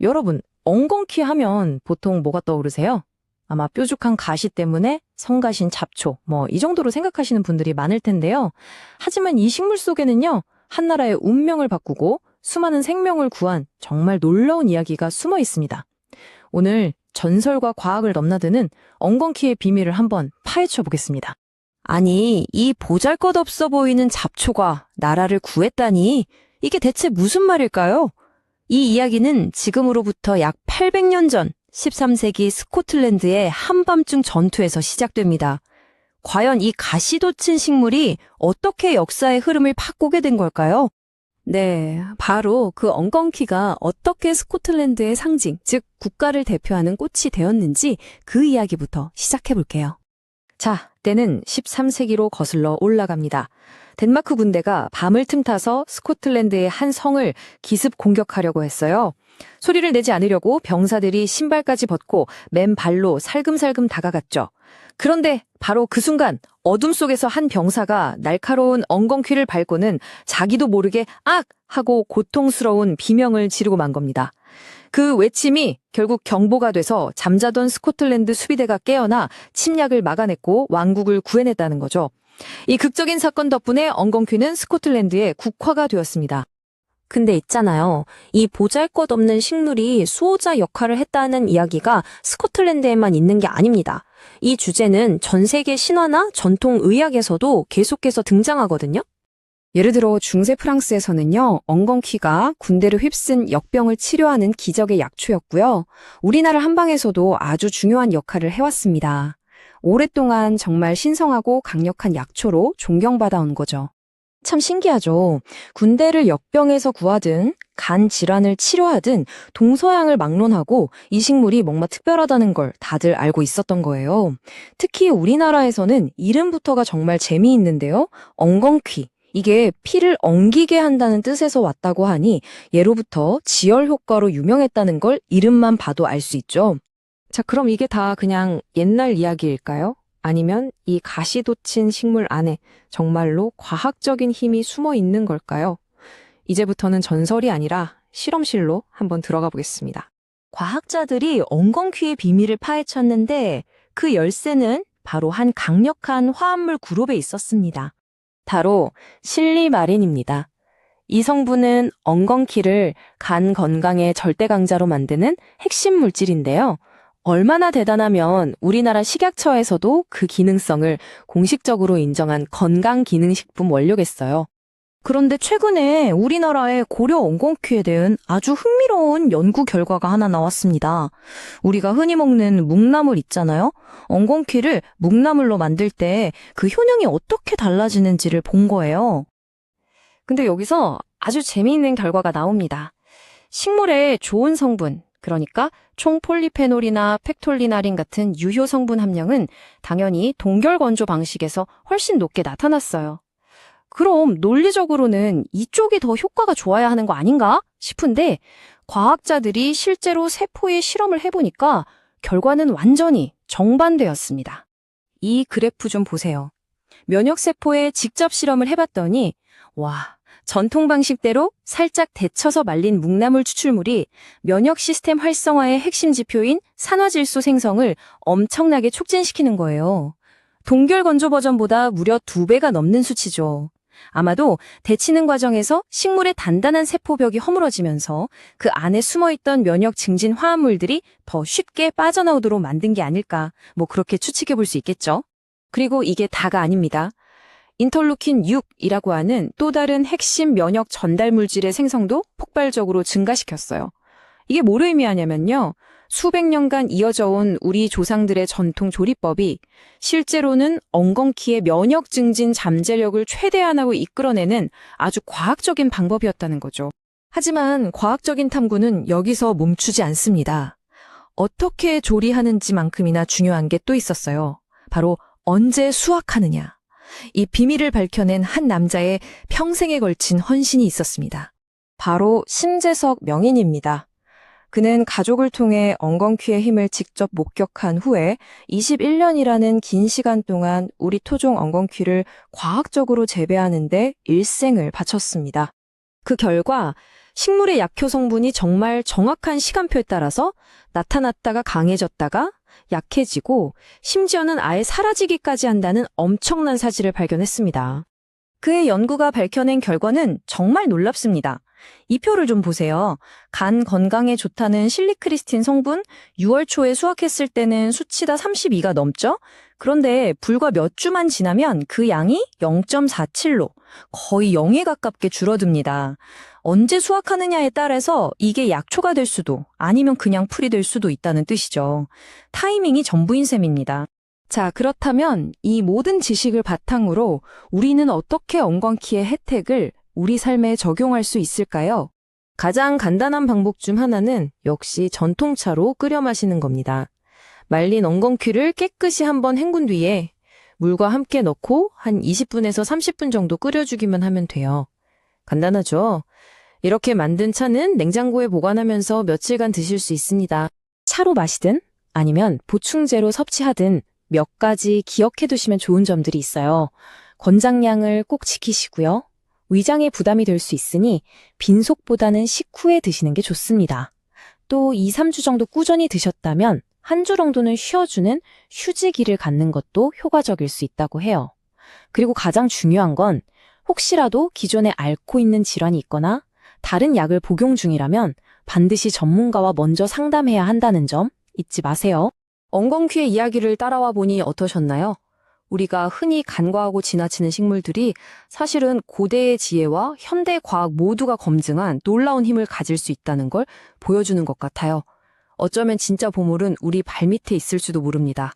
여러분, 엉겅퀴 하면 보통 뭐가 떠오르세요? 아마 뾰족한 가시 때문에 성가신 잡초, 이 정도로 생각하시는 분들이 많을 텐데요. 하지만 이 식물 속에는요, 한 나라의 운명을 바꾸고 수많은 생명을 구한 정말 놀라운 이야기가 숨어 있습니다. 오늘 전설과 과학을 넘나드는 엉겅퀴의 비밀을 한번 파헤쳐 보겠습니다. 아니, 이 보잘것없어 보이는 잡초가 나라를 구했다니, 이게 대체 무슨 말일까요? 이 이야기는 지금으로부터 약 800년 전 13세기 스코틀랜드의 한밤중 전투에서 시작됩니다. 과연 이 가시돋친 식물이 어떻게 역사의 흐름을 바꾸게 된 걸까요? 네, 바로 그 엉겅퀴가 어떻게 스코틀랜드의 상징, 즉 국가를 대표하는 꽃이 되었는지 그 이야기부터 시작해 볼게요. 자, 때는 13세기로 거슬러 올라갑니다. 덴마크 군대가 밤을 틈타서 스코틀랜드의 한 성을 기습 공격하려고 했어요. 소리를 내지 않으려고 병사들이 신발까지 벗고 맨발로 살금살금 다가갔죠. 그런데 바로 그 순간 어둠 속에서 한 병사가 날카로운 엉겅퀴를 밟고는 자기도 모르게 악! 하고 고통스러운 비명을 지르고 만 겁니다. 그 외침이 결국 경보가 돼서 잠자던 스코틀랜드 수비대가 깨어나 침략을 막아냈고 왕국을 구해냈다는 거죠. 이 극적인 사건 덕분에 엉겅퀴는 스코틀랜드의 국화가 되었습니다. 근데 있잖아요. 이 보잘것없는 식물이 수호자 역할을 했다는 이야기가 스코틀랜드에만 있는 게 아닙니다. 이 주제는 전 세계 신화나 전통 의학에서도 계속해서 등장하거든요. 예를 들어 중세 프랑스에서는요, 엉겅퀴가 군대를 휩쓴 역병을 치료하는 기적의 약초였고요. 우리나라 한방에서도 아주 중요한 역할을 해왔습니다. 오랫동안 정말 신성하고 강력한 약초로 존경받아온 거죠. 참 신기하죠. 군대를 역병에서 구하든 간 질환을 치료하든 동서양을 막론하고 이 식물이 뭔가 특별하다는 걸 다들 알고 있었던 거예요. 특히 우리나라에서는 이름부터가 정말 재미있는데요. 엉겅퀴. 이게 피를 엉기게 한다는 뜻에서 왔다고 하니 예로부터 지혈 효과로 유명했다는 걸 이름만 봐도 알 수 있죠. 자, 그럼 이게 다 그냥 옛날 이야기일까요? 아니면 이 가시돋친 식물 안에 정말로 과학적인 힘이 숨어 있는 걸까요? 이제부터는 전설이 아니라 실험실로 한번 들어가 보겠습니다. 과학자들이 엉겅퀴의 비밀을 파헤쳤는데 그 열쇠는 바로 한 강력한 화합물 그룹에 있었습니다. 바로 실리마린입니다. 이 성분은 엉겅퀴를 간 건강의 절대 강자로 만드는 핵심 물질인데요. 얼마나 대단하면 우리나라 식약처에서도 그 기능성을 공식적으로 인정한 건강기능식품 원료겠어요. 그런데 최근에 우리나라의 고려 엉겅퀴에 대한 아주 흥미로운 연구 결과가 하나 나왔습니다. 우리가 흔히 먹는 묵나물 있잖아요. 엉겅퀴를 묵나물로 만들 때 그 효능이 어떻게 달라지는지를 본 거예요. 근데 여기서 아주 재미있는 결과가 나옵니다. 식물의 좋은 성분, 그러니까 총폴리페놀이나 펙톨리나린 같은 유효 성분 함량은 당연히 동결건조 방식에서 훨씬 높게 나타났어요. 그럼 논리적으로는 이쪽이 더 효과가 좋아야 하는 거 아닌가 싶은데 과학자들이 실제로 세포에 실험을 해보니까 결과는 완전히 정반대였습니다. 이 그래프 좀 보세요. 면역세포에 직접 실험을 해봤더니 와, 전통 방식대로 살짝 데쳐서 말린 묵나물 추출물이 면역 시스템 활성화의 핵심 지표인 산화질소 생성을 엄청나게 촉진시키는 거예요. 동결건조 버전보다 무려 2배가 넘는 수치죠. 아마도 데치는 과정에서 식물의 단단한 세포벽이 허물어지면서 그 안에 숨어있던 면역 증진 화합물들이 더 쉽게 빠져나오도록 만든 게 아닐까, 그렇게 추측해 볼 수 있겠죠. 그리고 이게 다가 아닙니다. 인터루킨 6이라고 하는 또 다른 핵심 면역 전달 물질의 생성도 폭발적으로 증가시켰어요. 이게 뭘 의미하냐면요. 수백 년간 이어져 온 우리 조상들의 전통 조리법이 실제로는 엉겅퀴의 면역 증진 잠재력을 최대한하고 이끌어내는 아주 과학적인 방법이었다는 거죠. 하지만 과학적인 탐구는 여기서 멈추지 않습니다. 어떻게 조리하는지만큼이나 중요한 게 또 있었어요. 바로 언제 수확하느냐. 이 비밀을 밝혀낸 한 남자의 평생에 걸친 헌신이 있었습니다. 바로 심재석 명인입니다. 그는 가족을 통해 엉겅퀴의 힘을 직접 목격한 후에 21년이라는 긴 시간 동안 우리 토종 엉겅퀴를 과학적으로 재배하는 데 일생을 바쳤습니다. 그 결과 식물의 약효 성분이 정말 정확한 시간표에 따라서 나타났다가 강해졌다가 약해지고 심지어는 아예 사라지기까지 한다는 엄청난 사실을 발견했습니다. 그의 연구가 밝혀낸 결과는 정말 놀랍습니다. 이 표를 좀 보세요. 간 건강에 좋다는 실리크리스틴 성분 6월 초에 수확했을 때는 수치가 32가 넘죠? 그런데 불과 몇 주만 지나면 그 양이 0.47로 거의 0에 가깝게 줄어듭니다. 언제 수확하느냐에 따라서 이게 약초가 될 수도 아니면 그냥 풀이 될 수도 있다는 뜻이죠. 타이밍이 전부인 셈입니다. 자, 그렇다면 이 모든 지식을 바탕으로 우리는 어떻게 엉겅퀴의 혜택을 우리 삶에 적용할 수 있을까요? 가장 간단한 방법 중 하나는 역시 전통차로 끓여 마시는 겁니다. 말린 엉겅퀴를 깨끗이 한번 헹군 뒤에 물과 함께 넣고 한 20분에서 30분 정도 끓여주기만 하면 돼요. 간단하죠? 이렇게 만든 차는 냉장고에 보관하면서 며칠간 드실 수 있습니다. 차로 마시든 아니면 보충제로 섭취하든 몇 가지 기억해 두시면 좋은 점들이 있어요. 권장량을 꼭 지키시고요. 위장에 부담이 될 수 있으니 빈속보다는 식후에 드시는 게 좋습니다. 또 2, 3주 정도 꾸준히 드셨다면 한 주 정도는 쉬어주는 휴지기를 갖는 것도 효과적일 수 있다고 해요. 그리고 가장 중요한 건 혹시라도 기존에 앓고 있는 질환이 있거나 다른 약을 복용 중이라면 반드시 전문가와 먼저 상담해야 한다는 점 잊지 마세요. 엉겅퀴의 이야기를 따라와 보니 어떠셨나요? 우리가 흔히 간과하고 지나치는 식물들이 사실은 고대의 지혜와 현대 과학 모두가 검증한 놀라운 힘을 가질 수 있다는 걸 보여주는 것 같아요. 어쩌면 진짜 보물은 우리 발밑에 있을지도 모릅니다.